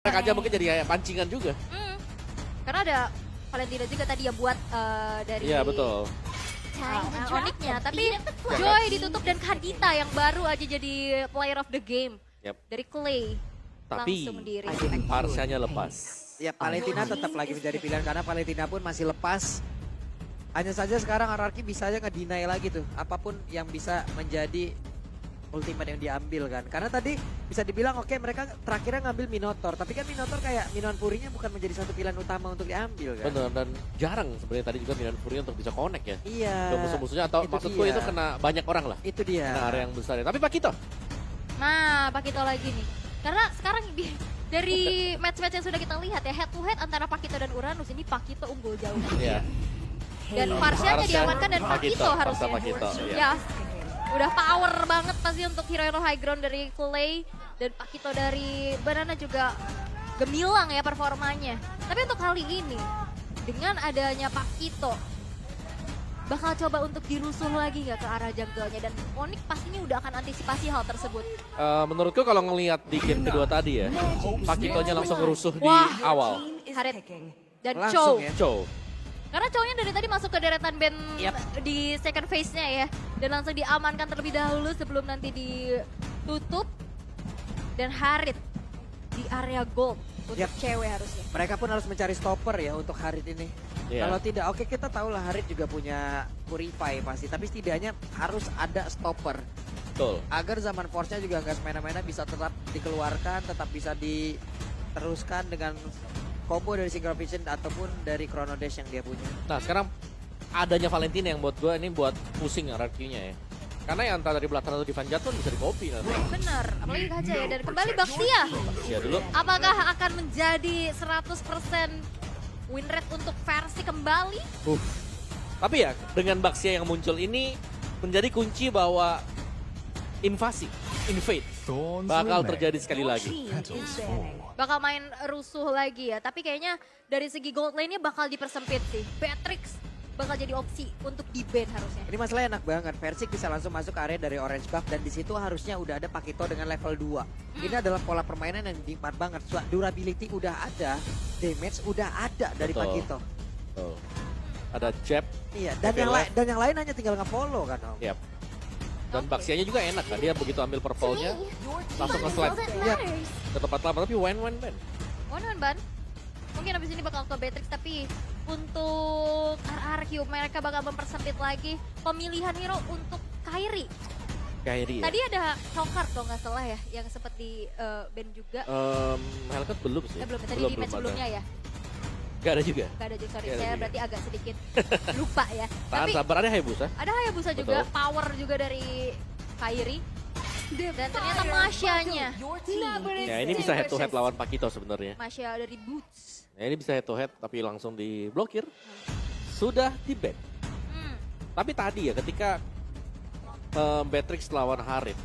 Mereka aja mungkin jadi kayak pancingan juga. Karena ada Valentina juga tadi yang buat dari Iya betul. Onyxnya. Tapi Joy ditutup dan Kadita yang baru aja jadi player of the game. Yep. Dari Clay. Tapi Langsung diri. Parsianya lepas. Ya Valentina tetap lagi menjadi pilihan karena Valentina pun masih lepas. Hanya saja sekarang RRQ bisa aja nge-deny lagi tuh apapun yang bisa menjadi ultimate yang diambil kan. Karena tadi bisa dibilang oke mereka terakhirnya ngambil Minotaur, tapi kan Minotaur kayak Minoan Fury-nya bukan menjadi satu pilihan utama untuk diambil kan. Bener, dan jarang sebenarnya tadi juga Milan Fury untuk bisa connect ya. Iya. Ke musuh-musuhnya atau Itu maksudku dia. itu kena banyak orang lah. Itu dia. Kena area yang besar ya. Tapi Pakito. Nah, Pakito lagi nih. Karena sekarang dari match-match yang sudah kita lihat ya, head to head antara Pakito dan Uranus, ini Pakito unggul jauh. Iya. Dan Parsianya Parsia, diamankan dan Pakito harusnya. Pakito, Ya, iya. udah power banget pasti untuk hero high ground dari Clay. Dan Pakito dari Banana juga gemilang ya performanya. Tapi untuk kali ini, dengan adanya Pakito, bakal coba untuk dirusuh lagi nggak ke arah jungle-nya. Dan Onyx pastinya udah akan antisipasi hal tersebut. Menurutku kalau ngelihat di game kedua tadi ya, Pakitonya langsung ngerusuh di Wah. awal. Harit dan Langsung Chow. ya. Chow. Karena cowoknya dari tadi masuk ke deretan band Yap. di second phase-nya ya. Dan langsung diamankan terlebih dahulu sebelum nanti ditutup. Dan Harit di area gold untuk Yap. cewek harusnya. Mereka pun harus mencari stopper ya untuk Harit ini. Iya. Kalau tidak, oke kita tahu lah Harit juga punya Purify pasti. Tapi setidaknya harus ada stopper. Betul. Agar zaman Force-nya juga nggak semena-mena bisa tetap dikeluarkan, tetap bisa diteruskan dengan combo dari Synchro Vision ataupun dari Chrono Dash yang dia punya. Nah sekarang adanya Valentina yang buat gue ini buat pusing RRQ-nya ya. Karena yang entah dari belakang atau di Vanjat pun bisa di copy nanti. Bener, apalagi Kaja ya. Dan kembali Baxia. Ya dulu. Apakah akan menjadi 100% win rate untuk versi kembali? Tapi ya dengan Baxia yang muncul ini menjadi kunci bahwa invade bakal terjadi sekali lagi. Bakal main rusuh lagi ya. Tapi kayaknya dari segi gold lane-nya bakal dipersempit sih. Beatrix bakal jadi opsi untuk di-ban harusnya. Ini masalahnya enak banget. Versik bisa langsung masuk ke area dari orange buff dan di situ harusnya udah ada Pakito dengan level 2. Ini adalah pola permainan yang nikmat banget. Durability udah ada, damage udah ada dari Betul. Pakito. Tuh. Ada jab. Iya, dan yang lain hanya tinggal nge-follow kan, Om. Yap. Dan Oke. Baxianya juga enak kan, dia begitu ambil purple-nya langsung nge-slide Iya. ke tempat lama, tapi win ban. One ban. Mungkin abis ini bakal ke Beatrix, tapi untuk RRQ mereka bakal mempersempit lagi pemilihan hero untuk Kairi. Kairi ya. Tadi ada Hellcard kalau nggak salah ya, yang sempat di ban juga. Hellcat belum sih. Belum, tadi di match ada. sebelumnya ya. Gak ada juga. Gak ada juga, sorry. Nggak ada Saya juga. berarti agak sedikit lupa ya. Tahan Tapi sabar, ada Hayabusa. ada Hayabusa juga, Betul. power juga dari Kairi. Dan ternyata Masya-nya. Ya ini bisa head to head lawan Pakito sebenarnya. Masya dari Boots. Ya ini bisa head to head tapi langsung diblokir. Sudah di ban. Hmm. Tapi tadi ya ketika Beatrix lawan Harit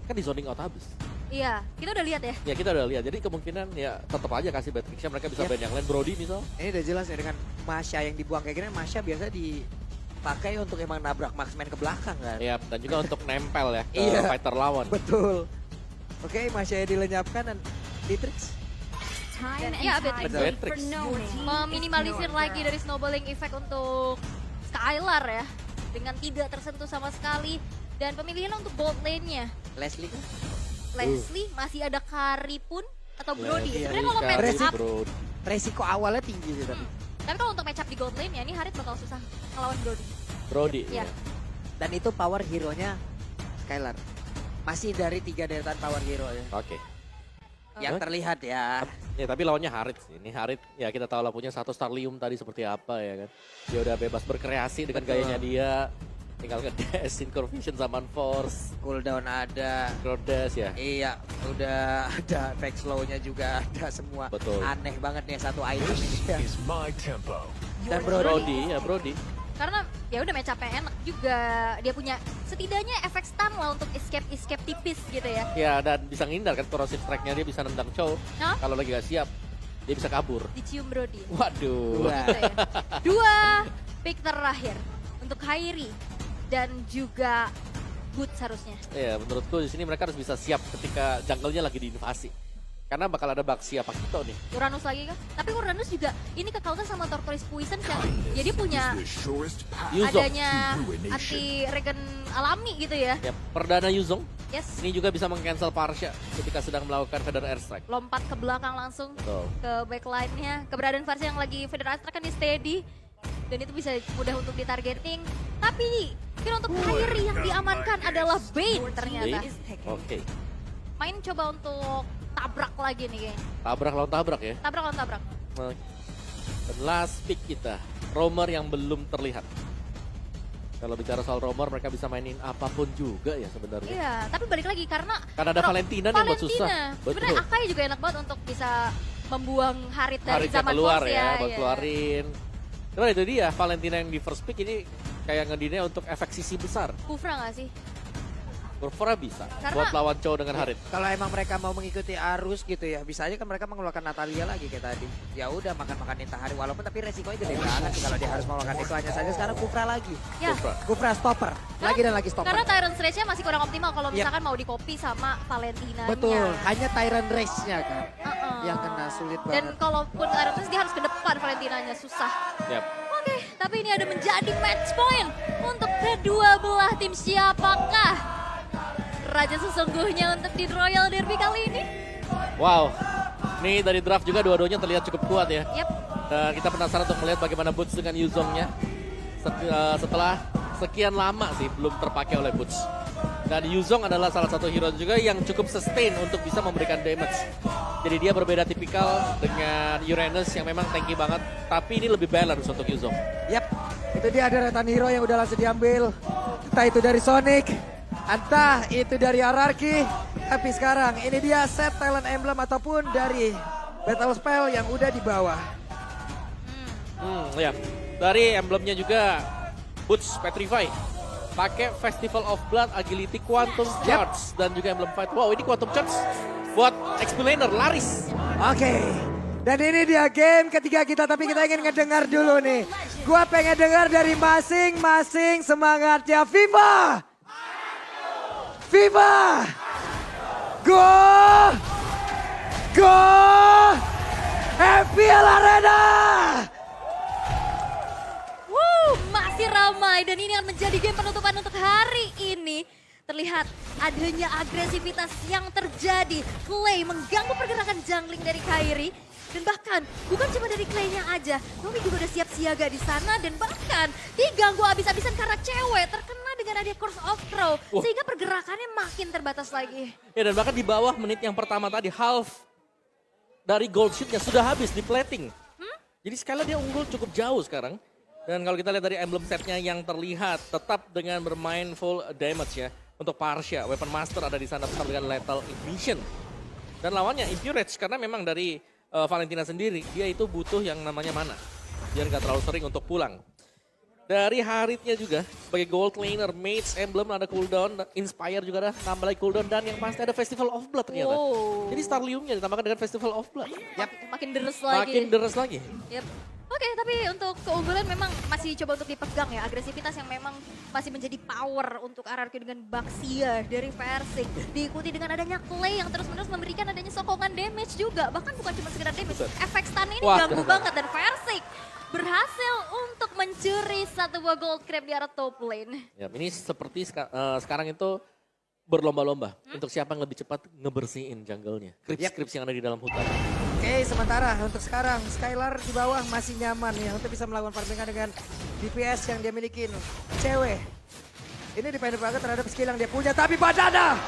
kan di zoning out habis. Iya, kita udah lihat ya. Ya kita udah lihat. Jadi kemungkinan ya tetap aja kasih Beatrixnya, mereka bisa Yap. ban yang lain. Brody misal. Ini udah jelas ya dengan Masya yang dibuang kayak gini. Masya biasa dipakai untuk emang nabrak marksman ke belakang kan. Ya dan juga untuk nempel ya ke Iya. fighter lawan. Betul. Oke, Masya dilenyapkan dan Beatrix. Dan iya, Beatrix. Meminimalisir lagi dari snowballing effect untuk Skylar ya. Dengan tidak tersentuh sama sekali. Dan pemilihan untuk gold lane-nya. Leslie kan? Leslie, masih ada Kari pun atau Brody. Iya, Sebenarnya kalau Kari, match up, Brody. Resiko awalnya tinggi sih tapi. tapi kalau untuk match up di gold lane ya, ini Harit bakal susah ngelawan Brody. Brody. Iya. Ya. Dan itu power hero-nya Skylar. Masih dari 3 deretan power hero ya. Oke. Yang terlihat ya. Ya tapi lawannya Harit sih. Ini Harit ya kita tahu lah punya satu Starlium tadi seperti apa ya kan. Dia udah bebas berkreasi dengan Betul. gayanya dia. Tinggal nge-dash, Synchro Vision, Zaman Force, Cooldown ada. Grodash ya. Iya, udah ada back slow-nya juga ada semua. Betul. Aneh banget nih satu item ini. Ya. is my tempo. Dan Brody ya Brody. Karena ya udah match up-nya enak juga. Dia punya setidaknya efek stun lah untuk escape tipis gitu ya. Ya dan bisa ngindar kan corrosive strike-nya, dia bisa nendang Chow. Hah? Kalau lagi gak siap, dia bisa kabur. Dicium Brody. Waduh. Dua. Gitu ya. Dua pick terakhir untuk Kairi dan juga Boots harusnya. Ya menurutku di sini mereka harus bisa siap ketika jungle-nya lagi diinvasi. Karena bakal ada Baxia Pakito nih. Uranus lagi kah? Tapi Uranus juga ini ke counter sama Tortoise Poison ya. Jadi punya Yuzong. adanya anti regen alami gitu ya. Ya, perdana Yuzong. Yes. Ini juga bisa meng-cancel Parsha ketika sedang melakukan Feather Airstrike. Lompat ke belakang langsung Betul. ke backline-nya. Keberadaan Farsi yang lagi Feather Airstrike kan di steady. Dan itu bisa mudah untuk ditargeting. Tapi kira untuk Kairi yang diamankan adalah Bane ternyata. Oke. Main coba untuk tabrak lagi nih kayaknya. Tabrak lawan tabrak ya. Tabrak lawan tabrak. Oke. Dan last pick kita, Roamer yang belum terlihat. Kalau bicara soal Roamer, mereka bisa mainin apapun juga ya sebenarnya. Iya, tapi balik lagi karena Karena ada Valentina nih buat susah. Sebenarnya Akai juga enak banget untuk bisa membuang Harit dari Haritnya zaman keluar Force ya, buat iya. keluarin. Cuman itu dia, Valentina yang di first pick ini kayak ngedine untuk efek sisi besar. Kufra gak sih? Kurvora bisa Karena- buat lawan cowok dengan Harit. Kalau emang mereka mau mengikuti arus gitu ya, bisa aja kan mereka mengeluarkan Natalia lagi kayak tadi. Ya udah makan-makan Intahari walaupun tapi resikonya gede banget sih kalau dia harus mengeluarkan itu. Hanya saja sekarang Kufra lagi. Ya, Kurvora. Kufra stopper. Lagi dan lagi stopper. karena Tyrant Rage-nya masih kurang optimal kalau Yep. misalkan mau di-copy sama Valentina-nya. Betul, hanya Tyrant Race-nya kan Uh-uh. yang kena sulit Dan banget. kalaupun Tyrant Rage dia harus ke depan Valentina-nya, susah. Yap. Oke, tapi ini ada menjadi match point untuk kedua belah tim. Siapakah raja sesungguhnya untuk di Royal Derby kali ini? Wow. Nih dari draft juga dua-duanya terlihat cukup kuat ya. Yap, Dan kita penasaran untuk melihat bagaimana Boots dengan Yuzongnya setelah sekian lama sih belum terpakai oleh Boots. Dan Yuzong adalah salah satu hero juga yang cukup sustain untuk bisa memberikan damage. Jadi dia berbeda tipikal dengan Uranus yang memang tanky banget, tapi ini lebih balance untuk Yuzong. Yap, itu dia ada retan hero yang udah langsung diambil. Entah itu dari Sonic, entah itu dari Ararki. Tapi sekarang ini dia set talent emblem ataupun dari battle spell yang udah di bawah. Ya. Dari emblemnya juga Boots Petrify. Pakai Festival of Blood, Agility, Quantum Charge dan juga emblem fight. Wow, ini Quantum Charge buat Explainer laris. Oke. Dan ini dia game ketiga kita, tapi kita ingin ngedengar dulu nih. Gua pengen dengar dari masing-masing semangatnya. Viva! Viva! Go! Go! FPL Arena! masih ramai dan ini akan menjadi game penutupan untuk hari ini. Terlihat adanya agresivitas yang terjadi. Clay mengganggu pergerakan jungling dari Kairi. Dan bahkan bukan cuma dari Clay-nya aja, Nomi juga udah siap siaga di sana dan bahkan diganggu abis-abisan karena cewek terkena dengan adanya Curse of Crow. Sehingga pergerakannya makin terbatas lagi. Ya dan bahkan di bawah menit yang pertama tadi half dari gold sheet-nya sudah habis di plating. Jadi sekali dia unggul cukup jauh sekarang. Dan kalau kita lihat dari emblem setnya yang terlihat tetap dengan bermain full damage ya. Untuk Parsha, Weapon Master ada di sana tetap dengan Lethal Ignition. Dan lawannya Impurage karena memang dari Valentina sendiri dia itu butuh yang namanya mana. Biar gak terlalu sering untuk pulang. Dari Haritnya juga sebagai gold laner, Mage Emblem ada cooldown, Inspire juga ada nambah lagi cooldown dan yang pasti ada Festival of Blood ternyata. Wow. Jadi Starliumnya ditambahkan dengan Festival of Blood. Makin deres lagi. Makin deres lagi. Yep. Oke, tapi untuk keunggulan memang masih coba untuk dipegang ya. Agresivitas yang memang masih menjadi power untuk RRQ dengan Baxia dari Versik. Diikuti dengan adanya Clay yang terus-menerus memberikan adanya sokongan damage juga. Bahkan bukan cuma sekedar damage, efek stun ini Wah, ganggu banget. Dan Versik berhasil untuk mencuri satu buah gold crab di arah top lane. Ya, ini seperti sekarang itu berlomba-lomba untuk siapa yang lebih cepat ngebersihin jungle-nya. Krips-krips yang ada di dalam hutan. Oke, sementara untuk sekarang Skylar di bawah masih nyaman ya untuk bisa melakukan farmingan dengan DPS yang dia miliki. Cewek. Ini dependent banget terhadap skill yang dia punya. Tapi Badana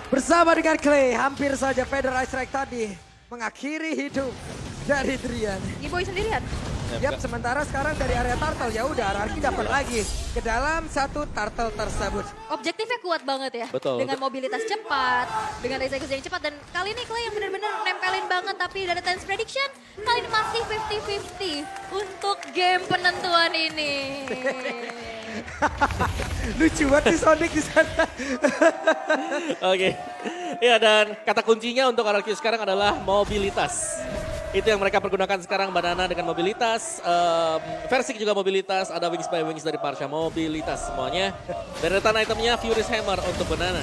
bersama dengan Clay hampir saja Feather Strike tadi mengakhiri hidup dari Drian. Giboy sendirian. Yap, sementara sekarang dari area turtle ya udah Ararki dapat lagi ke dalam satu turtle tersebut. Objektifnya kuat banget ya. Betul. Dengan mobilitas cepat, dengan eksekusi yang cepat. Dan kali ini Clay yang benar-benar nempelin banget. Tapi dari Times Prediction, kali ini masih 50-50 untuk game penentuan ini. Lucu banget si Sonic di sana. Oke. Ya dan kata kuncinya untuk RRQ sekarang adalah mobilitas. Itu yang mereka pergunakan sekarang, Banana dengan mobilitas, Versik juga mobilitas, ada Wings by Wings dari Parsha, mobilitas semuanya. Dan return itemnya Furious Hammer untuk Banana.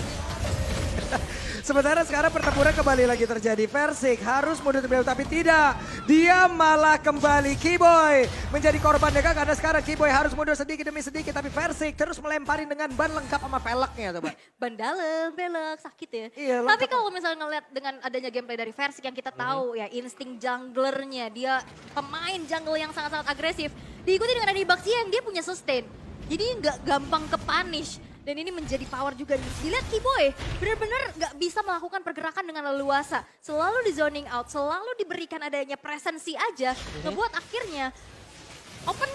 Sementara sekarang pertempuran kembali lagi terjadi. Versik harus mundur terlebih dahulu, tapi tidak. Dia malah kembali Keyboy menjadi korban deka karena sekarang Keyboy harus mundur sedikit demi sedikit. Tapi Versik terus melemparin dengan ban lengkap sama peleknya coba. Ban dalam, belok, sakit ya. Iya, Tapi lengkap. kalau misalnya ngeliat dengan adanya gameplay dari Versik yang kita tahu ya, insting junglernya, dia pemain jungle yang sangat-sangat agresif. Diikuti dengan ada Baxi yang dia punya sustain. Jadi nggak gampang ke punish. Dan ini menjadi power juga nih. Dilihat Keyboy benar-benar nggak bisa melakukan pergerakan dengan leluasa. Selalu di zoning out, selalu diberikan adanya presensi aja. Ngebuat akhirnya open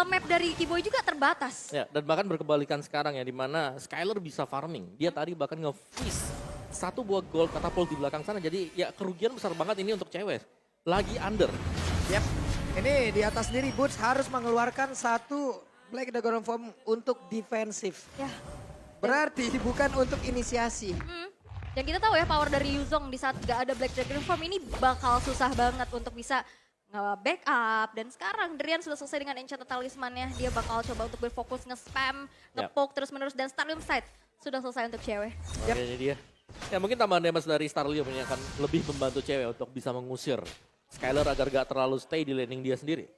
map dari Keyboy juga terbatas. Ya, dan bahkan berkebalikan sekarang ya, di mana Skyler bisa farming. Dia tadi bahkan nge-freeze satu buah gold katapult di belakang sana. Jadi ya kerugian besar banget ini untuk cewek. Lagi under. Yep. Ini di atas sendiri Boots harus mengeluarkan satu Black Dragon Form untuk defensif. Ya. Berarti bukan untuk inisiasi. Dan kita tahu ya power dari Yuzong di saat gak ada Black Dragon Form ini bakal susah banget untuk bisa nge-backup. Dan sekarang Drian sudah selesai dengan Enchanted Talisman-nya. Dia bakal coba untuk berfokus nge-spam, nge-poke terus-menerus. Dan Starlium Sight sudah selesai untuk cewek. Makanya dia. Ya mungkin tambahan damage dari Starlium ini akan lebih membantu cewek untuk bisa mengusir Skyler agar gak terlalu stay di laning dia sendiri.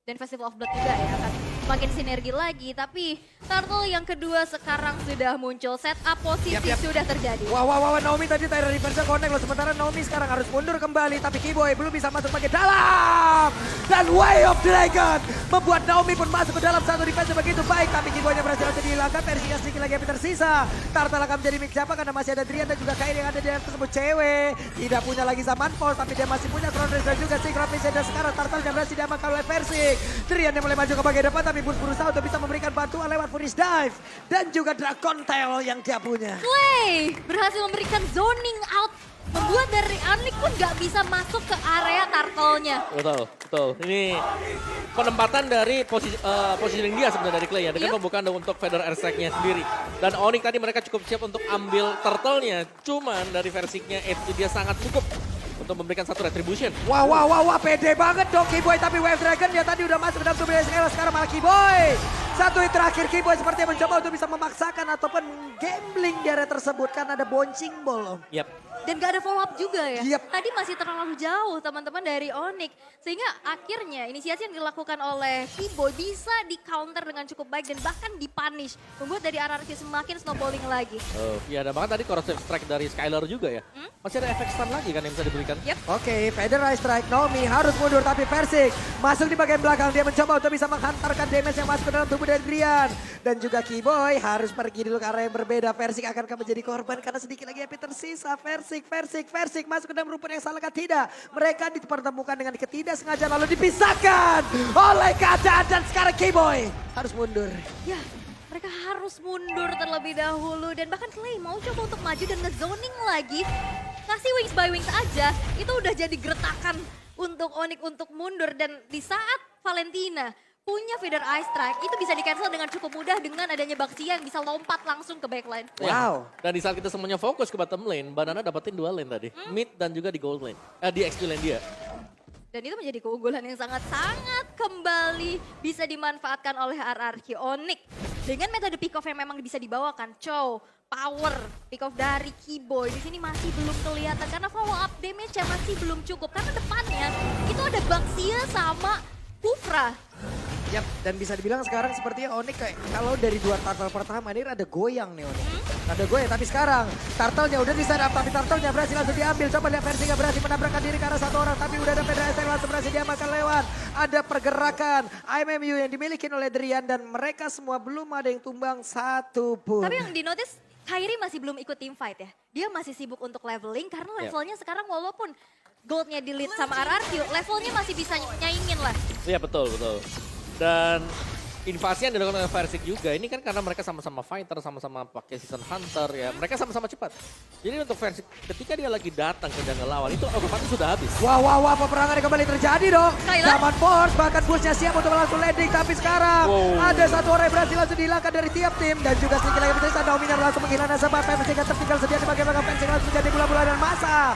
Dan Festival of Blood juga ya akan semakin sinergi lagi. Tapi Turtle yang kedua sekarang sudah muncul. Setup posisi sudah terjadi. Wah, Naomi tadi Tyra reverse connect loh. Sementara Naomi sekarang harus mundur kembali. Tapi Keyboy belum bisa masuk bagian dalam. Dan Way of Dragon membuat Naomi pun masuk ke dalam satu defense begitu baik. Tapi Keyboynya berhasil untuk dihilangkan. Versinya sedikit lagi yang tersisa. Turtle akan menjadi mix siapa karena masih ada Drian dan juga Kairi yang ada di atas tersebut. Cewek tidak punya lagi Zaman Force. Tapi dia masih punya Crown Race dan juga Secret Mission. Dan sekarang Turtle yang berhasil diamankan oleh Versik. Drian yang mulai maju ke bagian depan tapi Boots berusaha untuk bisa memberikan bantuan lewat Furious Dive dan juga Dragon Tail yang dia punya. Clay berhasil memberikan zoning out. Membuat dari Anik pun gak bisa masuk ke area turtle-nya. Betul. Ini penempatan dari positioning dia sebenarnya dari Clay ya. Dengan pembukaan untuk Feather Airstrike-nya sendiri. Dan Onyx tadi mereka cukup siap untuk ambil turtle-nya. Cuman dari Versiknya itu dia sangat cukup untuk memberikan satu retribution. Wah, pede banget dong Keyboy. Tapi Wave Dragon dia tadi udah masuk ke dalam tubuh Skyler. Sekarang malah Keyboy. Satu hit terakhir Keyboy sepertinya mencoba untuk bisa memaksakan ataupun gambling di area tersebut. Karena ada bouncing ball. Yap. Dan gak ada follow up juga ya. Yep. Tadi masih terlalu jauh teman-teman dari Onyx. Sehingga akhirnya inisiasi yang dilakukan oleh Keyboy bisa di counter dengan cukup baik dan bahkan dipunish. Membuat dari RRQ semakin snowballing lagi. Ya, dan bahkan tadi corrosive strike dari Skyler juga ya. Masih ada efek stun lagi kan yang bisa diberikan. Yep. Oke, Feather Strike Naomi harus mundur tapi Versik masuk di bagian belakang. Dia mencoba untuk bisa menghantarkan damage yang masuk ke dalam tubuh dari Drian. Dan juga Keyboy harus pergi dulu ke area yang berbeda. Versik akan menjadi korban karena sedikit lagi HP tersisa. Versik masuk ke dalam rumput yang salah tidak. Mereka dipertemukan dengan ketidaksengajaan lalu dipisahkan oleh keadaan dan sekarang Keyboy harus mundur. Ya, mereka harus mundur terlebih dahulu. Dan bahkan Clay mau coba untuk maju dan nge-zoning lagi. Kasih wings by wings aja, itu udah jadi gertakan untuk Onyx untuk mundur. Dan di saat Valentina punya Feather Ice Strike, itu bisa di-cancel dengan cukup mudah dengan adanya Baxia yang bisa lompat langsung ke backline. Wow. Dan di saat kita semuanya fokus ke bottom lane, Banana dapetin 2 lane tadi. Mid dan juga di gold lane. Di XP lane dia. Dan itu menjadi keunggulan yang sangat-sangat kembali bisa dimanfaatkan oleh RRQ Onyx. Dengan metode pick off yang memang bisa dibawakan, power pick off dari Keyboy di sini masih belum kelihatan karena follow up damage-nya masih belum cukup. Karena depannya itu ada Baxia sama Kufra. Yap, dan bisa dibilang sekarang sepertinya Onyx kayak kalau dari 2 turtle pertama ini ada goyang nih Onyx. Ada goyang, tapi sekarang turtle-nya udah di sana, tapi turtle-nya berhasil langsung diambil. Coba lihat Versinya berhasil menabrakkan diri ke arah satu orang, tapi udah ada Feather Airstrike langsung berhasil diamankan lewat. Ada pergerakan IMMU yang dimiliki oleh Drian dan mereka semua belum ada yang tumbang satu pun. Tapi yang dinotis Kairi masih belum ikut team fight ya. Dia masih sibuk untuk leveling karena levelnya sekarang walaupun goldnya di lead sama RRQ, levelnya masih bisa nyaingin lah. Iya betul. Dan invasi yang dilakukan oleh Versik juga, ini kan karena mereka sama-sama fighter, sama-sama pakai season hunter ya. Mereka sama-sama cepat. Jadi untuk Versik ketika dia lagi datang ke jungle lawan, itu otomatis sudah habis. Wah, peperangan yang kembali terjadi dong. Skyler. Zaman Force, bahkan Bullsnya siap untuk langsung landing. Tapi sekarang ada satu orang yang berhasil langsung dihilangkan dari tiap tim. Dan juga sedikit lagi berhasil Naomi langsung menghilangkan sebab Versik tertinggal sedia di bagian belakang. Versik langsung menjadi bola-bola dan masa.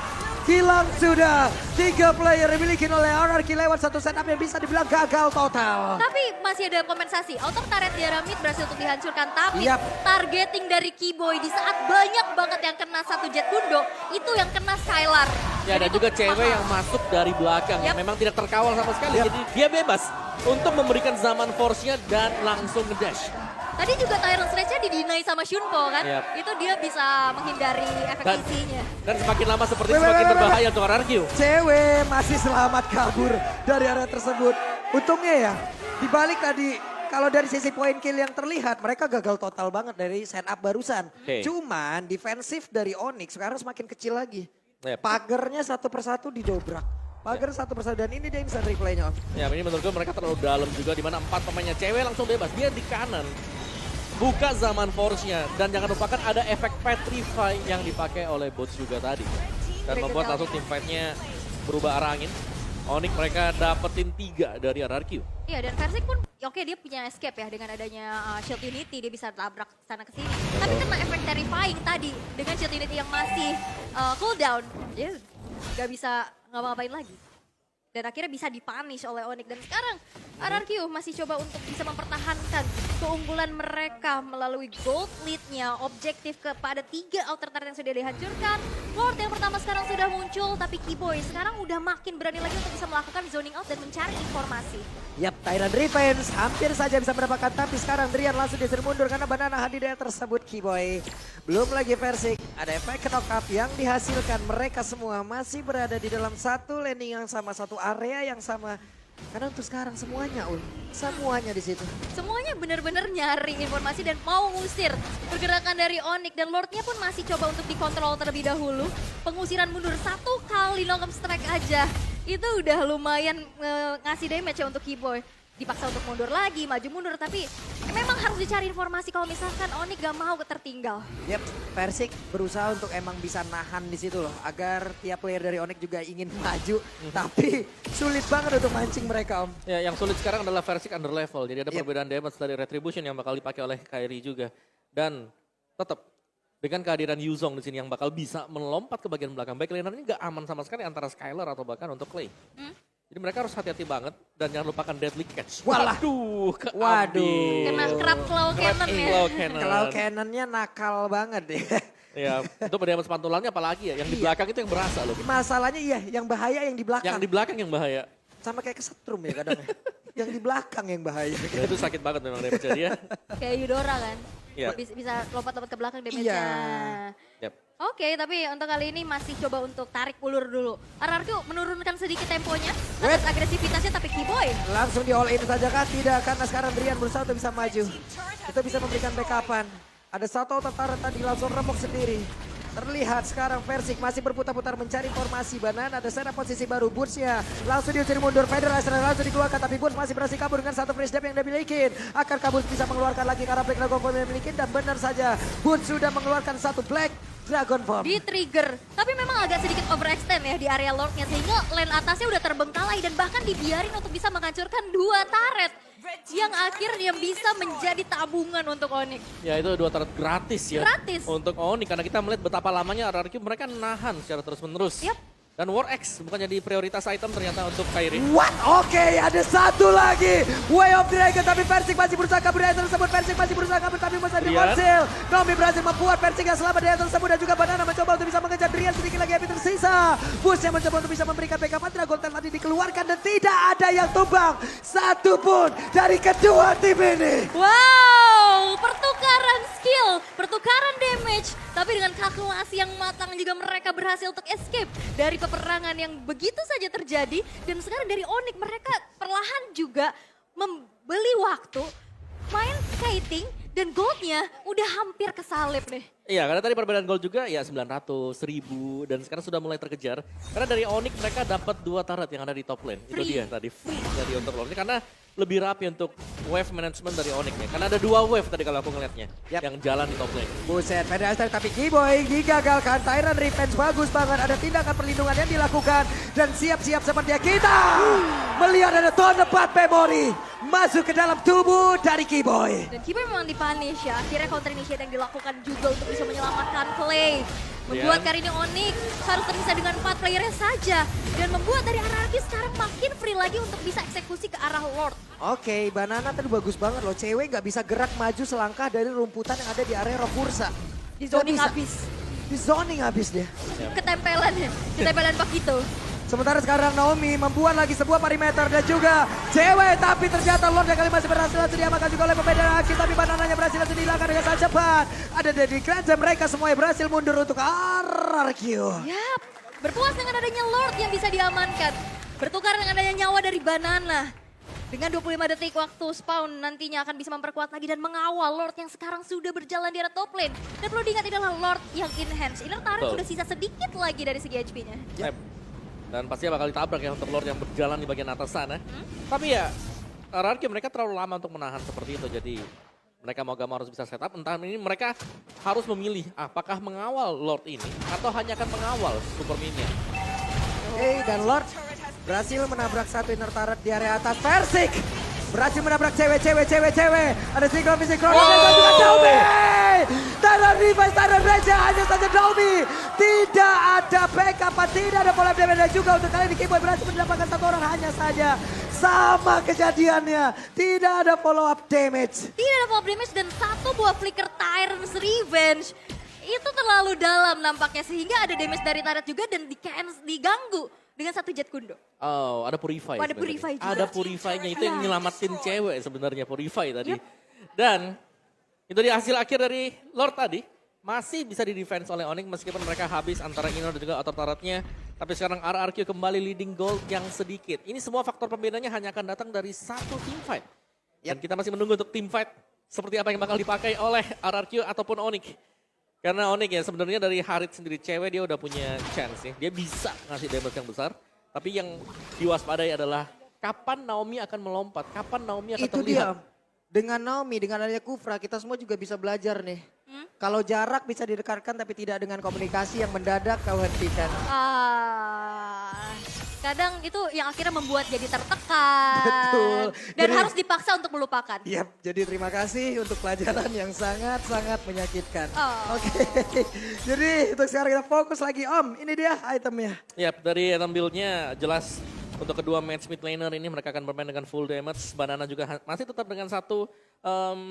hilang sudah. 3 player dimiliki oleh RRQ lewat satu setup yang bisa dibilang gagal total. Tapi masih ada kompensasi. Outer turret di arah mid berhasil untuk dihancurkan. Tapi Yap. targeting dari Keyboy di saat banyak banget yang kena satu jet bundo, itu yang kena Skylar. Ya, ada Dan juga itu cewek mahal. yang masuk dari belakang. Yang Yap. memang tidak terkawal sama sekali. Yap. Jadi dia bebas untuk memberikan zaman force-nya dan langsung ngedash. Tadi juga Tyrant Sledge-nya didinai sama Shunpo kan. Yap. Itu dia bisa menghindari efek Dan- isinya. Dan semakin lama seperti Wait, semakin wait, wait, berbahaya untuk RRQ. Cewek masih selamat kabur dari area tersebut. Untungnya ya, dibalik tadi kalau dari sisi point kill yang terlihat, mereka gagal total banget dari setup barusan. Oke. Cuman defensif dari Onyx sekarang semakin kecil lagi. Yep. Pagernya satu persatu didobrak. Pagar satu persatu dan ini dia instant replaynya Om. Ya, ini menurut gue mereka terlalu dalam juga, di mana 4 pemainnya cewek langsung bebas. Dia di kanan. Buka zaman force-nya. Dan jangan lupakan ada efek petrify yang dipakai oleh bots juga tadi. Dan Break membuat it langsung tim fight-nya berubah arah angin. Onyx mereka dapetin 3 dari RRQ. Iya, dan Versik pun oke dia punya escape ya dengan adanya Shield Unity, dia bisa tabrak sana ke sini. Tapi kena efek terrifying tadi dengan Shield Unity yang masih cooldown, dia nggak bisa ngapa-ngapain lagi. Dan akhirnya bisa dipunish oleh Onyx. Dan sekarang RRQ masih coba untuk bisa mempertahankan keunggulan mereka melalui gold lead-nya. Objektif kepada 3 outer turret yang sudah dihancurkan. Lord yang pertama sekarang sudah muncul, tapi Keyboy sekarang udah makin berani lagi untuk bisa melakukan zoning out dan mencari informasi. Yap, Tyrant Revenge hampir saja bisa mendapatkan, tapi sekarang Drian langsung disuruh mundur karena banana hadir dari tersebut Keyboy. Belum lagi Versik, ada efek knock-up yang dihasilkan. Mereka semua masih berada di dalam satu landing yang sama, satu area yang sama. Karena untuk sekarang semuanya semuanya di situ. Semuanya benar-benar nyari informasi dan mau ngusir pergerakan dari Onyx. Dan Lordnya pun masih coba untuk dikontrol terlebih dahulu. Pengusiran mundur 1 kali knock-up strike aja. Itu udah lumayan ngasih damage ya untuk Keyboy. Dipaksa untuk mundur lagi, maju mundur. Tapi memang harus dicari informasi kalau misalkan Onyx gak mau tertinggal. Yap, Versik berusaha untuk emang bisa nahan di situ loh. Agar tiap player dari Onyx juga ingin maju. Tapi sulit banget untuk mancing mereka Om. Ya, yang sulit sekarang adalah Versik under level. Jadi ada Yep. perbedaan damage dari Retribution yang bakal dipakai oleh Kairi juga. Dan tetap dengan kehadiran Yuzong di sini yang bakal bisa melompat ke bagian belakang. Baik lanernya nggak aman sama sekali antara Skylar atau bahkan untuk Clay. Jadi mereka harus hati-hati banget dan jangan lupakan deadly catch. Walah. Waduh, keambil. Waduh. Kena crab claw cannon ya. Claw cannon. Kalau cannonnya nakal banget deh. Ya, itu damage pantulannya apalagi ya. Yang di Iya. belakang itu yang berasa loh. Masalahnya iya, yang bahaya yang di belakang. Yang di belakang yang bahaya. Sama kayak kesetrum ya kadang ya. Yang di belakang yang bahaya. Ya, itu sakit banget memang damage-nya dia. Kayak Eudora kan. Iya. Bisa lompat-lompat ke belakang damage-nya. Iya. Yap. Oke, tapi untuk kali ini masih coba untuk tarik ulur dulu. RRQ menurunkan sedikit temponya, Wait. atas agresivitasnya, tapi Keyboy Langsung di all in saja kah? Tidak, karena sekarang Drian berusaha untuk bisa maju. Itu bisa memberikan backupan. Ada satu otot tadi langsung remuk sendiri. Terlihat sekarang Versik masih berputar-putar mencari informasi. Banana ada setup posisi baru. Boots-nya langsung diusir mundur. Federator langsung dikeluarkan. Tapi Boots masih berhasil kabur dengan satu fresh dap yang dia miliki. Akankah Boots bisa mengeluarkan lagi karena Black Dragon Form yang dimiliki? Dan benar saja Boots sudah mengeluarkan satu Black Dragon Form. di trigger. Tapi memang agak sedikit overextend ya di area Lordnya, sehingga lane atasnya udah terbengkalai dan bahkan dibiarin untuk bisa menghancurkan 2 turret. Yang akhirnya bisa menjadi tabungan untuk Onyx. Ya itu 2 turret gratis ya. Gratis. Untuk Onyx karena kita melihat betapa lamanya RRQ mereka nahan secara terus-menerus. Yap. Dan War X bukan jadi prioritas item ternyata untuk Kairi. What? Oke, ada satu lagi. Way of Dragon, tapi Versik masih berusaha kabur dari tersebut. Versik masih berusaha kabur, tapi masih berhasil. Nomi berhasil membuat Versik yang selamat dari tersebut. Dan juga Banana mencoba untuk bisa mengejar Drian sedikit lagi yang tersisa. Boost yang mencoba untuk bisa memberikan backup. Dragon Tail tadi dikeluarkan dan tidak ada yang tumbang. Satu pun dari kedua tim ini. Wow, pertukaran skill, pertukaran damage. Tapi dengan kalkulasi yang matang juga mereka berhasil untuk escape dari peperangan yang begitu saja terjadi. Dan sekarang dari Onyx mereka perlahan juga membeli waktu, main kiting, dan goldnya udah hampir kesalip nih. Iya, karena tadi perbedaan gol juga ya 900, 1000 dan sekarang sudah mulai terkejar. Karena dari Onyx mereka dapat 2 turret yang ada di top lane. Itu Free. dia tadi free dari untuk Lord. Karena lebih rapi untuk wave management dari Onyx ya. Karena ada 2 wave tadi kalau aku ngeliatnya Yap. yang jalan di top lane. Buset, Federator tapi Keyboy digagalkan. Tyrant Revenge bagus banget. Ada tindakan perlindungan yang dilakukan. Dan siap-siap seperti kita melihat ada Tone Path Memory masuk ke dalam tubuh dari Keyboy. Dan Keyboy memang dipunish ya. Akhirnya counter initiate yang dilakukan juga untuk bisa menyelamatkan Clay. Membuat Iya. kali ini Onyx harus terpisah dengan 4 playernya saja. Dan membuat dari RRQ sekarang makin free lagi untuk bisa eksekusi ke arah Lord. Oke, Banana tadi bagus banget loh. Cewek nggak bisa gerak maju selangkah dari rumputan yang ada di area Rokursa. Di Nggak zoning bisa. habis. Di zoning habis dia. Ketempelan Pakito. Sementara sekarang Naomi membuat lagi sebuah perimeter dan juga cewek. Tapi ternyata Lord yang kali masih berhasil langsung diamankan juga oleh pembeda aksi. Tapi Banananya berhasil langsung dihilangkan dengan sangat cepat. Ada dari Kranza, mereka semuanya berhasil mundur untuk RRQ. Yap, berpuas dengan adanya Lord yang bisa diamankan. Bertukar dengan adanya nyawa dari Banana. Dengan 25 detik waktu spawn nantinya akan bisa memperkuat lagi dan mengawal Lord yang sekarang sudah berjalan di arah top lane. Dan perlu diingat ini adalah Lord yang enhance. Inner turret Betul. sudah sisa sedikit lagi dari segi HP-nya. Dan pastinya bakal ditabrak ya untuk Lord yang berjalan di bagian atas sana. Tapi ya, RRQ mereka terlalu lama untuk menahan seperti itu. Jadi mereka mau gak mau harus bisa setup. Entah ini mereka harus memilih apakah mengawal Lord ini atau hanya akan mengawal Super Minion. Dan Lord berhasil menabrak satu inner turret di area atas. Persik berhasil menabrak cewek. Ada sinkron. Dan juga Naomi. Taran Revice, Taran Raja, hanya saja Naomi. Tidak ada backup, tidak ada pola damage. Dan juga untuk kali ini Keyboy berhasil mendapatkan satu orang hanya saja. Sama kejadiannya, tidak ada follow up damage. Tidak ada follow up damage dan satu buah flicker Tyrant's Revenge. Itu terlalu dalam nampaknya sehingga ada damage dari turret juga dan diganggu dengan satu jet kundo. Oh, ada Purify. Oh, ada sebenarnya. Purify juga. Ada Purify-nya itu yang Ya. nyelamatin cewek sebenarnya Purify tadi. Yep. Dan itu di hasil akhir dari Lord tadi. Masih bisa di-defense oleh Onyx meskipun mereka habis antara Inner dan juga outer turret-nya. Tapi sekarang RRQ kembali leading gold yang sedikit. Ini semua faktor pembedanya hanya akan datang dari satu team fight. Dan kita masih menunggu untuk team fight seperti apa yang bakal dipakai oleh RRQ ataupun Onyx. Karena Onyx ya sebenarnya dari Harit sendiri cewek dia udah punya chance ya. Dia bisa ngasih damage yang besar. Tapi yang diwaspadai adalah kapan Naomi akan melompat, kapan Naomi akan Itu terlihat. dia. Dengan Naomi, dengan adanya Kufra, kita semua juga bisa belajar nih. Kalau jarak bisa didekatkan tapi tidak dengan komunikasi yang mendadak kau hentikan. Kadang itu yang akhirnya membuat jadi tertekan. Betul. Dan Jadi- harus dipaksa untuk melupakan. Yap, jadi terima kasih untuk pelajaran yang sangat-sangat menyakitkan. Oh. Oke, jadi untuk sekarang kita fokus lagi Om. Ini dia itemnya. Yap, dari item build-nya jelas untuk kedua match mid laner ini mereka akan bermain dengan full damage. Banana juga masih tetap dengan satu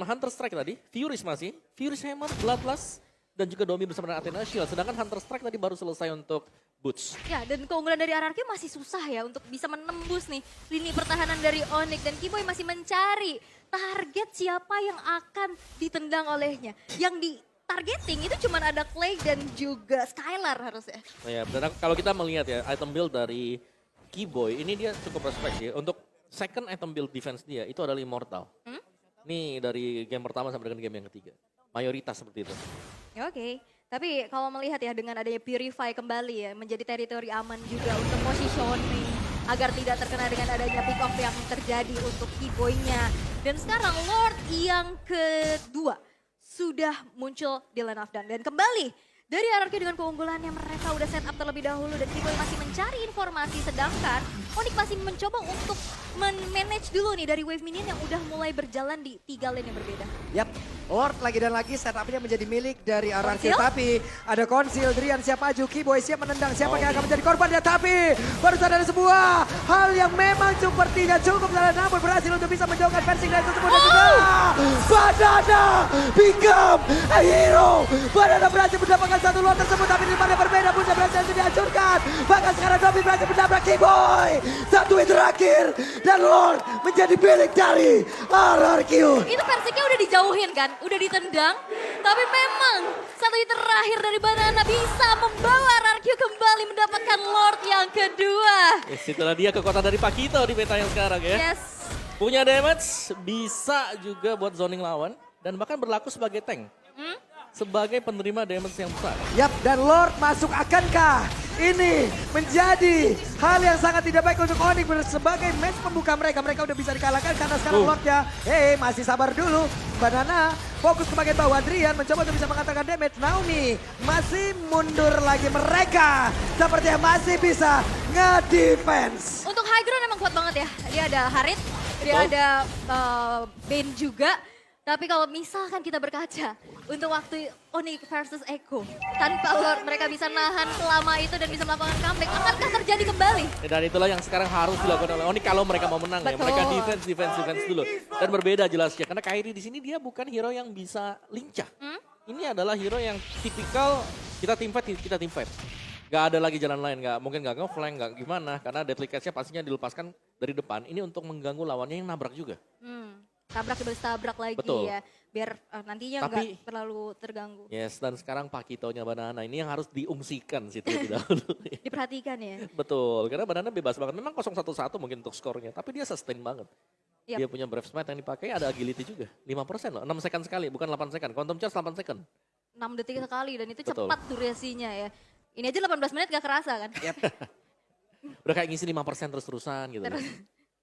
Hunter Strike tadi. Furious masih. Furious Hammer, Bloodlust, dan juga Domi bersama dengan Athena Shield. Sedangkan Hunter Strike tadi baru selesai untuk Boots. Ya, dan keunggulan dari RRQ masih susah ya untuk bisa menembus nih lini pertahanan dari Onyx. Dan Keyboy masih mencari target siapa yang akan ditendang olehnya. Yang di targeting itu cuma ada Clay dan juga Skylar harusnya. Ya, dan kalau kita melihat ya item build dari Keyboy ini dia cukup respect sih. Untuk second item build defense dia itu adalah Immortal. Ini dari game pertama sampai dengan game yang ketiga. Mayoritas seperti itu. Ya, oke, tapi kalau melihat ya dengan adanya Purify kembali ya menjadi teritori aman juga untuk positioning agar tidak terkena dengan adanya pick off yang terjadi untuk Keyboy-nya. Dan sekarang Lord yang kedua sudah muncul di Land of Dawn dan kembali dari RRQ dengan keunggulannya mereka udah set up terlebih dahulu dan Keyboy masih mencari informasi sedangkan Onyx masih mencoba untuk manage dulu nih dari wave minion yang udah mulai berjalan di 3 lane yang berbeda. Yap, Lord lagi dan lagi setupnya menjadi milik dari RRQ. Konsil? Tapi ada konsil, Drian siap maju, Keyboy siap menendang. Siapa yang akan menjadi korbannya? Tapi barusan ada sebuah hal yang memang sepertinya cukup salah namun berhasil untuk bisa menjauhkan Persik dari tersebut. Dan juga Banana become a hero. Banana berhasil mendapatkan satu Lord tersebut tapi di depannya berbeda punya berhasil untuk dihancurkan. Bahkan sekarang Dobby berhasil menabrak Keyboy. Satu hit terakhir dan Lord menjadi milik dari RRQ. Itu Persiknya udah dijauhin kan, udah ditendang. Tapi memang satu hit terakhir dari Banana bisa membawa RRQ kembali mendapatkan Lord yang kedua. Yes, itulah dia kekuatan dari Pakito di meta yang sekarang ya. Yes. Punya damage, bisa juga buat zoning lawan. Dan bahkan berlaku sebagai tank. Sebagai penerima damage yang besar. Yap, dan Lord masuk akankah ini menjadi hal yang sangat tidak baik untuk Onyx sebagai match pembuka mereka. Mereka udah bisa dikalahkan karena sekarang Lordnya, masih sabar dulu. Banana fokus ke bagian bawah. Adrian mencoba untuk bisa mengatakan damage. Naomi masih mundur lagi. Mereka sepertinya masih bisa nge-defense. Untuk high ground emang kuat banget ya. Dia ada Harit, dia Betul. ada Bane juga. Tapi kalau misalkan kita berkaca untuk waktu Onyx versus Echo, tanpa Lord mereka bisa nahan selama itu dan bisa melakukan comeback, akankah terjadi kembali? Dan itulah yang sekarang harus dilakukan oleh Onyx kalau mereka mau menang ya. Betul. Mereka defense dulu. Dan berbeda jelasnya karena Kairi di sini dia bukan hero yang bisa lincah. Ini adalah hero yang tipikal kita team fight. Gak ada lagi jalan lain, mungkin gak nge-flank, gak gimana. Karena deadly catch-nya pastinya dilepaskan dari depan. Ini untuk mengganggu lawannya yang nabrak juga. Tabrak tabrak lagi Betul. ya, biar nantinya Tapi- nggak terlalu terganggu. Yes, dan sekarang Pakitonya Banana ini yang harus diungsikan sih terlebih dahulu. Diperhatikan ya. Betul, karena Banana bebas banget. Memang 0-1-1 mungkin untuk skornya, tapi dia sustain banget. Yap. Dia punya Brave Smite yang dipakai, ada agility juga. 5% loh, 6 second sekali, bukan 8 second. Quantum Charge 8 second. 6 detik sekali dan itu Betul. cepat durasinya ya. Ini aja 18 menit gak kerasa kan? Udah kayak ngisi 5% terus-terusan gitu. Terus.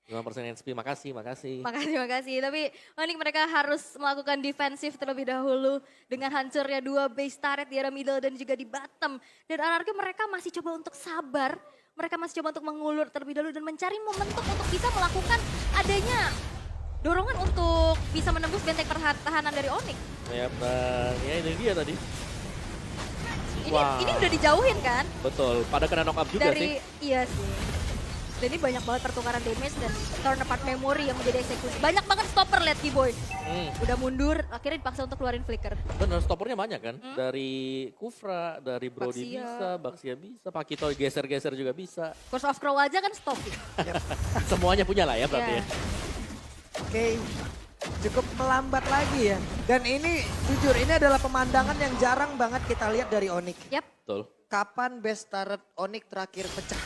5% HP, makasih. Makasih. Tapi Onyx mereka harus melakukan defensif terlebih dahulu dengan hancurnya 2 base turret di area middle dan juga di bottom. Dan RRQ mereka masih coba untuk sabar. Mereka masih coba untuk mengulur terlebih dahulu dan mencari momentum untuk bisa melakukan adanya dorongan untuk bisa menembus benteng pertahanan dari Onyx. Ya, dan ya ini dia tadi. Ini udah dijauhin kan? Betul, pada kena knock up juga sih. Iya sih. Dan ini banyak banget pertukaran damage dan turn apart memory yang menjadi eksekusi. Banyak banget stopper lihat Keyboy. Udah mundur, akhirnya dipaksa untuk keluarin flicker. Bener, stoppernya banyak kan. Dari Kufra, dari Brody Baxia. bisa, Baxia bisa, Pakito geser-geser juga bisa. Curse of Crow aja kan stop. Semuanya punya lah ya berarti Iya. ya. Oke, cukup melambat lagi ya. Dan ini jujur ini adalah pemandangan yang jarang banget kita lihat dari Onyx. Yap. Betul. Kapan best turret Onyx terakhir pecah?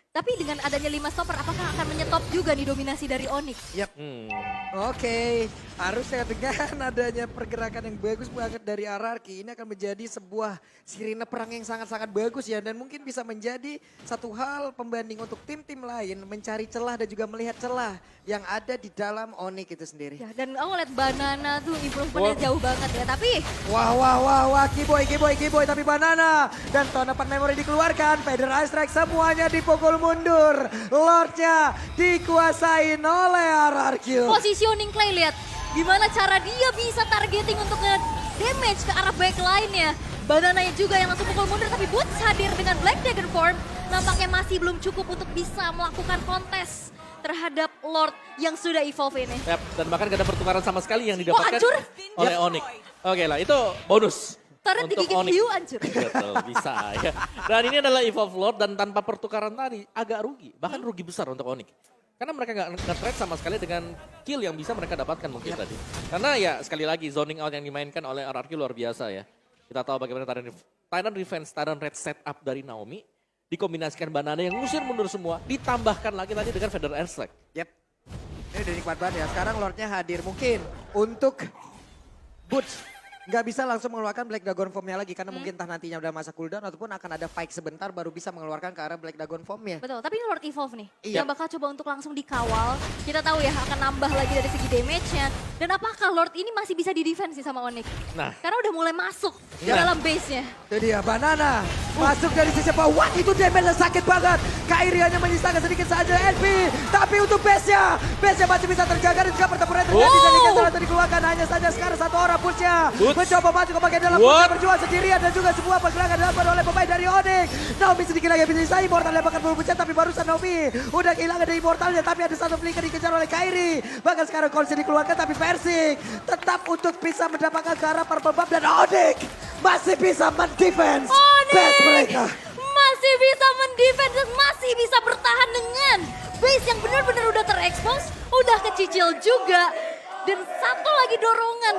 Tapi dengan adanya 5 stopper, apakah akan menyetop juga nih dominasi dari Onyx? Yap. Oke, harusnya dengan adanya pergerakan yang bagus banget dari RRQ, ini akan menjadi sebuah sirine perang yang sangat-sangat bagus ya. Dan mungkin bisa menjadi satu hal pembanding untuk tim-tim lain mencari celah dan juga melihat celah yang ada di dalam Onyx itu sendiri. Ya, dan aku lihat Banana tuh improvementnya jauh banget ya. Tapi Wah, Keyboy, tapi Banana. Dan tahun depan memory dikeluarkan, Federal Strike semuanya dipukul mundur. Lordnya dikuasain oleh RRQ. positioning Clay lihat gimana cara dia bisa targeting untuk damage ke arah backline-nya. Banananya juga yang langsung pukul mundur, tapi Boots hadir dengan Black Dragon Form nampaknya masih belum cukup untuk bisa melakukan kontes terhadap Lord yang sudah evolve ini. Yap, dan bahkan gak ada pertukaran sama sekali yang didapatkan hancur. oleh Onyx. Oke lah, itu bonus. Turret untuk digigit Onyx. hiu hancur. Betul, bisa ya. Dan ini adalah Evolve Lord dan tanpa pertukaran tadi agak rugi. Bahkan rugi besar untuk Onyx. Karena mereka nggak nge-trade sama sekali dengan kill yang bisa mereka dapatkan mungkin tadi. Karena ya sekali lagi zoning out yang dimainkan oleh RRQ luar biasa ya. Kita tahu bagaimana Titan Revenge, Titan Red setup dari Naomi. Dikombinasikan Banana yang ngusir mundur semua. Ditambahkan lagi tadi dengan Federal Airstrike. Yap. Ini udah nikmat banget ya. Sekarang Lordnya hadir mungkin untuk Boots. Nggak bisa langsung mengeluarkan Black Dragon Form-nya lagi. Karena mungkin entah nantinya udah masa cooldown ataupun akan ada fight sebentar baru bisa mengeluarkan ke arah Black Dragon Form-nya. Betul, tapi ini Lord Evolve nih. Iya. Yang bakal coba untuk langsung dikawal. Kita tahu ya akan nambah lagi dari segi damage-nya. Dan apakah Lord ini masih bisa di-defense sih sama Onyx? Nah. Karena udah mulai masuk ke Nah. dalam base-nya. Itu dia Banana. Masuk dari sisi bawah. Wah, itu damage sakit banget. Kairi hanya menyisakan sedikit saja NP. Tapi untuk base-nya. Base-nya masih bisa terjaga dan juga pertempuran terjadi. Dari cancel atau dikeluarkan. Hanya saja sekarang satu orang push-nya. Boots. Mencoba masuk ke bagian dalam What? push berjuang sendirian. Dan juga sebuah pergerakan dilakukan oleh pemain dari Onyx. Naomi sedikit lagi bisa disai. Immortal bahkan belum puncak. Tapi barusan Naomi udah kehilangan dari Immortalnya. Tapi ada satu flicker dikejar oleh Kairi. Bahkan sekarang Konsi dikeluarkan. Tapi Persik tetap untuk bisa mendapatkan ke arah purple buff. Dan Onyx masih bisa mendefense base mereka. Masih bisa mendefense dan masih bisa bertahan dengan base yang benar-benar udah terekspos, udah kecicil juga. Dan satu lagi dorongan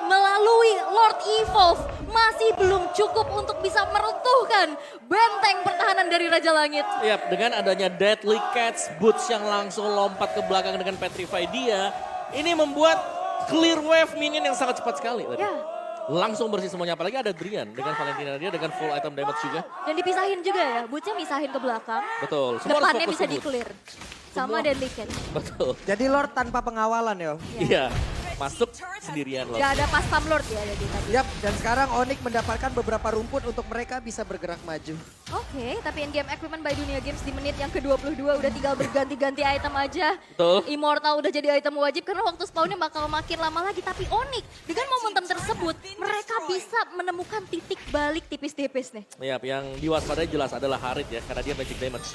melalui Lord Evolve masih belum cukup untuk bisa meruntuhkan benteng pertahanan dari Raja Langit. Yap, dengan adanya Deadly Catch, Boots yang langsung lompat ke belakang dengan Petrify dia. Ini membuat clear wave minion yang sangat cepat sekali tadi. Ya. Langsung bersih semuanya, apalagi ada Drian dengan Valentina dia dengan full item damage juga. Dan dipisahin juga ya, bootsnya misahin ke belakang. Betul, semua harus Depannya fokus bisa ke Boots. di-clear. Sama Semua. Deadly Catch. Betul, Jadi Lord tanpa pengawalan yo. iya. masuk sendirian loh. Gak ada pas Pam Lord ya tadi. Yap, dan sekarang Onyx mendapatkan beberapa rumput untuk mereka bisa bergerak maju. Oke, tapi in-game equipment by Dunia Games di menit yang ke-22 udah tinggal berganti-ganti item aja. Betul. Immortal udah jadi item wajib karena waktu spawnnya bakal makin lama lagi. Tapi Onyx dengan momentum tersebut mereka bisa menemukan titik balik tipis-tipis nih. Yap, yang diwaspadai jelas adalah Harit ya, karena dia magic damage.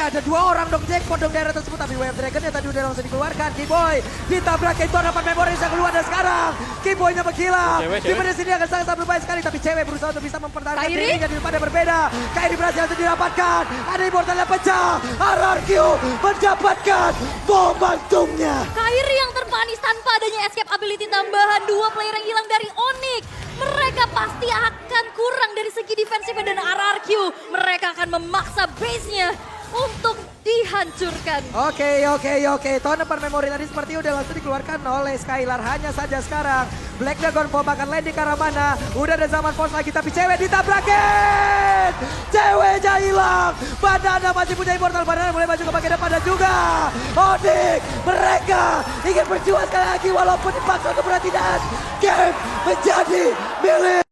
Ada 2 orang dong jackpot dong daerah tersebut. Tapi Wave Dragon yang tadi udah langsung dikeluarkan. Keyboy ditabrak itu dapat memoris yang keluar dan sekarang Keyboynya menghilang. Cewek. Di menit sini akan sangat berbahaya sekali. Tapi cewek berusaha untuk bisa mempertahankan Kairi? dirinya di depan yang berbeda. Kairi berhasil untuk didapatkan. Ada immortal yang pecah. RRQ mendapatkan momentumnya. Kairi yang terpanis tanpa adanya escape ability tambahan. 2 player yang hilang dari Onyx. Mereka pasti akan kurang dari segi defensif dan RRQ. Mereka akan memaksa base-nya untuk dihancurkan. Oke. Tonepan memori tadi seperti udah langsung dikeluarkan oleh Skylar. Hanya saja sekarang Black Dragon Bomb akan landing ke arah mana. Udah ada zaman force lagi tapi cewek ditabrakin. Ceweknya hilang. Banana masih punya immortal. Banana mulai maju ke bagian depan dan juga Onyx. Mereka ingin berjuang sekali lagi walaupun dipaksa untuk perhatian. Game menjadi milik